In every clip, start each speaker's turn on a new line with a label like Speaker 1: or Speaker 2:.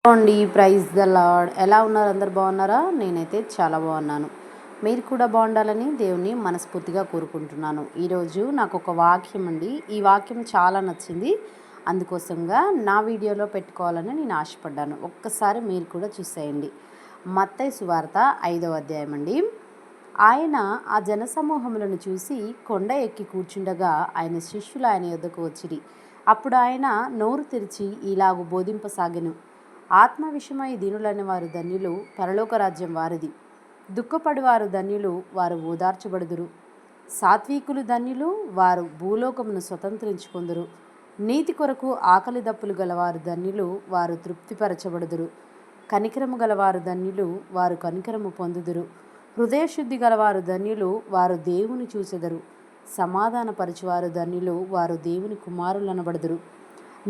Speaker 1: అండి, praise the lord. ఎలా ఉన్నారు? అందరు బాగున్నారా? నేనైతే చాలా బాగున్నాను. మీరు కూడా బాగుండాలని దేవుని మనస్ఫూర్తిగా కోరుకుంటున్నాను. ఈరోజు నాకు ఒక వాక్యం అండి, ఈ వాక్యం చాలా నచ్చింది. అందుకోసంగా నా వీడియోలో పెట్టుకోవాలని నేను ఆశపడ్డాను. ఒక్కసారి మీరు కూడా చూసేయండి. మత్తయి సువార్త 5వ అధ్యాయం అండి. ఆయన ఆ జనసమూహములను చూసి కొండ ఎక్కి కూర్చుండగా ఆయన శిష్యులు ఆయన యొద్దకు వచ్చిరి. అప్పుడు ఆయన నోరు తెరిచి ఇలాగు బోధింపసాగెను. ఆత్మ విషయమై దీనులైన వారు ధన్యులు, పరలోక రాజ్యం వారిది. దుఃఖపడివారు ధన్యులు, వారు ఓదార్చబడుదురు. సాత్వికులు ధన్యులు, వారు భూలోకమును స్వతంత్రించుకొందురు. నీతి కొరకు ఆకలి దప్పులు గలవారు ధన్యులు, వారు తృప్తిపరచబడుదురు. కనికరము గలవారు ధన్యులు, వారు కనికరము పొందుదురు. హృదయశుద్ధి గలవారు ధన్యులు, వారు దేవుని చూచెదరు. సమాధానపరచువారు ధన్యులు, వారు దేవుని కుమారులనబడుదురు.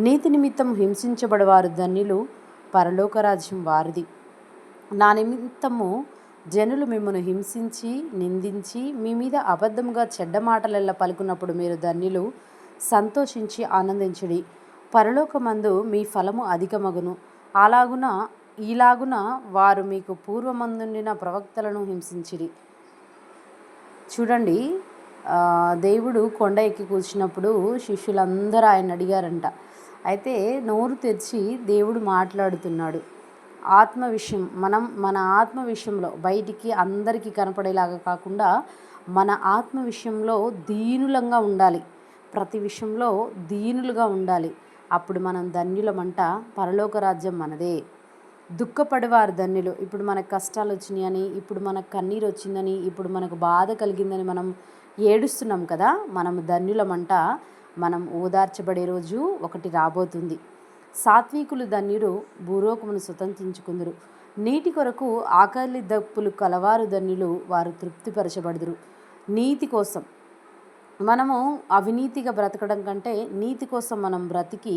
Speaker 1: నీతి నిమిత్తం హింసించబడవారు ధన్యులు, పరలోక రాజ్యం వారిది. నా నిమిత్తము జనులు మిమ్మల్ని హింసించి నిందించి మీ మీద అబద్ధముగా చెడ్డ మాటలెల్లా పలుకున్నప్పుడు మీరు ధన్యులు, సంతోషించి ఆనందించుడి. పరలోకమందు మీ ఫలము అధికమగును. ఇలాగున వారు మీకు పూర్వమందుండిన ప్రవక్తలను హింసించిరి. చూడండి, దేవుడు కొండ ఎక్కి కూర్చున్నప్పుడు శిష్యులందరూ ఆయన అడిగారంట. అయితే నోరు తెరిచి దేవుడు మాట్లాడుతున్నాడు. ఆత్మ విషయం మన ఆత్మ విషయంలో బయటికి అందరికీ కనపడేలాగా కాకుండా మన ఆత్మ విషయంలో దీనులంగా ఉండాలి. ప్రతి విషయంలో దీనులుగా ఉండాలి. అప్పుడు మనం ధన్యులమంట. పరలోక రాజ్యం మనదే. దుఃఖపడేవారు ధన్యులు. ఇప్పుడు మనకు కష్టాలు వచ్చినాయని, ఇప్పుడు మనకు కన్నీరు వచ్చిందని, ఇప్పుడు మనకు బాధ కలిగిందని మనం ఏడుస్తున్నాం కదా, మనం ధన్యులమంట. మనం ఓదార్చబడే రోజు ఒకటి రాబోతుంది. సాత్వికులు ధన్యులు, భూలోకమును స్వతంత్రించుకుందురు. నీటి కొరకు ఆకలి దప్పులు కలవారు ధన్యులు, వారు తృప్తిపరచబడుదురు. నీతి కోసం మనము అవినీతిగా బ్రతకడం కంటే నీతి కోసం మనం బ్రతికి,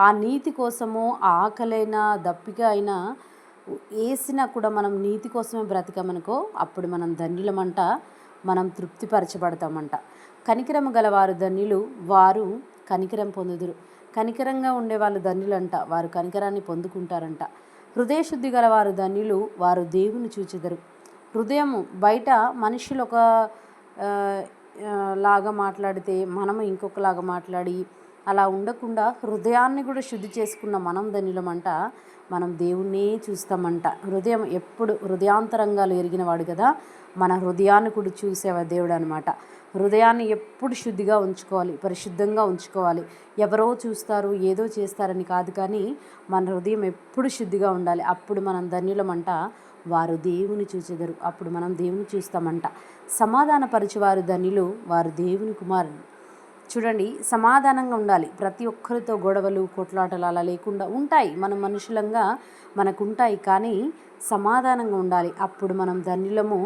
Speaker 1: ఆ నీతి కోసము ఆకలైనా దప్పిక అయినా వేసినా కూడా మనం నీతి కోసమే బ్రతికామనుకో, అప్పుడు మనం ధన్యులమంట. మనం తృప్తిపరచబడతామంట. కనికరము గలవారు ధన్యులు, వారు కనికరం పొందుదురు. కనికరంగా ఉండేవాళ్ళు ధన్యులంట, వారు కనికరాన్ని పొందుకుంటారంట. హృదయశుద్ధి గలవారు ధన్యులు, వారు దేవుని చూచెదరు. హృదయము బయట మనుషులు ఒక లాగా మాట్లాడితే మనము ఇంకొకలాగా మాట్లాడి అలా ఉండకుండా హృదయాన్ని కూడా శుద్ధి చేసుకున్న మనం ధన్యులమంట. మనం దేవుణ్ణే చూస్తామంట. హృదయం ఎప్పుడు హృదయాంతరంగాలు ఎరిగినవాడు కదా, మన హృదయాన్ని కూడా చూసేవ దేవుడు అనమాట. హృదయాన్ని ఎప్పుడు శుద్ధిగా ఉంచుకోవాలి, పరిశుద్ధంగా ఉంచుకోవాలి. ఎవరో చూస్తారు, ఏదో చేస్తారని కాదు, కానీ మన హృదయం ఎప్పుడు శుద్ధిగా ఉండాలి. అప్పుడు మనం ధన్యులమంట. వారు దేవుని చూచెదరు. అప్పుడు మనం దేవుని చూస్తామంట. సమాధానపరచువారు ధన్యులు, వారు దేవుని కుమారులు. చూడండి, సమాధానంగా ఉండాలి. ప్రతి ఒక్కరితో గొడవలు కొట్లాటలు అలా లేకుండా ఉంటాయి, మన మనుషులంగా మనకుంటాయి, కానీ సమాధానంగా ఉండాలి. అప్పుడు మనం ధన్యులము.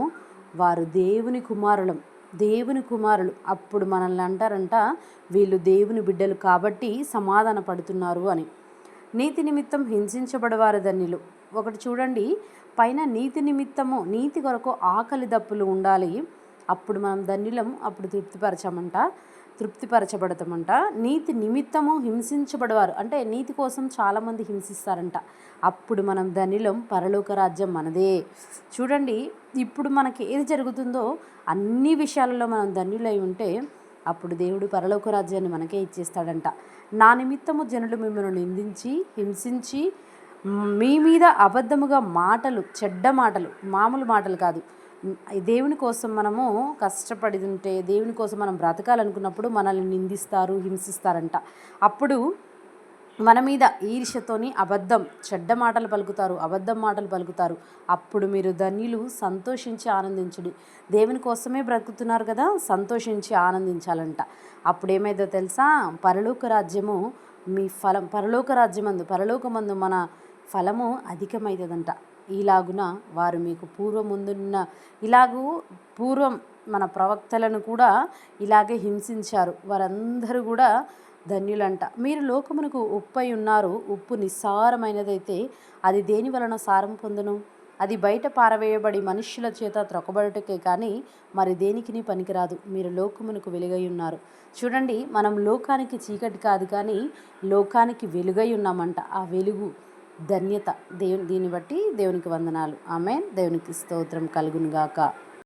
Speaker 1: వారు దేవుని కుమారులు. అప్పుడు మనల్ని అంటారంట, వీళ్ళు దేవుని బిడ్డలు కాబట్టి సమాధాన పడుతున్నారు అని. నీతి నిమిత్తం హింసించబడవారు ధన్యులు. ఒకటి చూడండి, పైన నీతి నిమిత్తము, నీతి కొరకు ఆకలి దప్పులు ఉండాలి. అప్పుడు మనం ధన్యులం. అప్పుడు తృప్తిపరచబడతామంట. నీతి నిమిత్తము హింసించబడవారు అంటే నీతి కోసం చాలామంది హింసిస్తారంట. అప్పుడు మనం ధన్యులం. పరలోక రాజ్యం మనదే. చూడండి, ఇప్పుడు మనకి ఏది జరుగుతుందో అన్ని విషయాలలో మనం ధన్యులై ఉంటే అప్పుడు దేవుడు పరలోక రాజ్యాన్ని మనకే ఇచ్చేస్తాడంట. నా నిమిత్తము జనులు మిమ్మల్ని నిందించి హింసించి మీ మీద అబద్ధముగా మాటలు, చెడ్డ మాటలు, మామూలు మాటలు కాదు, దేవుని కోసం మనము కష్టపడి ఉంటే, దేవుని కోసం మనం బ్రతకాలనుకున్నప్పుడు మనల్ని నిందిస్తారు, హింసిస్తారంట. అప్పుడు మన మీద ఈర్ష్యతోని చెడ్డ మాటలు పలుకుతారు, అబద్ధం మాటలు పలుకుతారు. అప్పుడు మీరు ధన్యులు, సంతోషించి ఆనందించుడి. దేవుని కోసమే బ్రతుకుతున్నారు కదా, సంతోషించి ఆనందించాలంట. అప్పుడు ఏమైందో తెలుసా? పరలోక రాజ్యము మీ ఫలం, పరలోకమందు మన ఫలము అధికమవుతుందంట. ఇలాగున వారు మీకు పూర్వం మన ప్రవక్తలను కూడా ఇలాగే హింసించారు. వారందరూ కూడా ధన్యులంట. మీరు లోకమునకు ఉప్పై ఉన్నారు. ఉప్పు నిస్సారమైనదైతే అది దేని వలన సారం పొందును? అది బయట పారవేయబడి మనుష్యుల చేత త్రొక్కబడుటకే కానీ మరి దేనికిని పనికిరాదు. మీరు లోకమునకు వెలుగై ఉన్నారు. చూడండి, మనం లోకానికి చీకటి కాదు, కానీ లోకానికి వెలుగై ఉన్నామంట. ఆ వెలుగు ధన్యత. దీన్ని బట్టి దేవునికి వందనాలు. ఆమేన్. దేవునికి స్తోత్రం కలుగును గాక.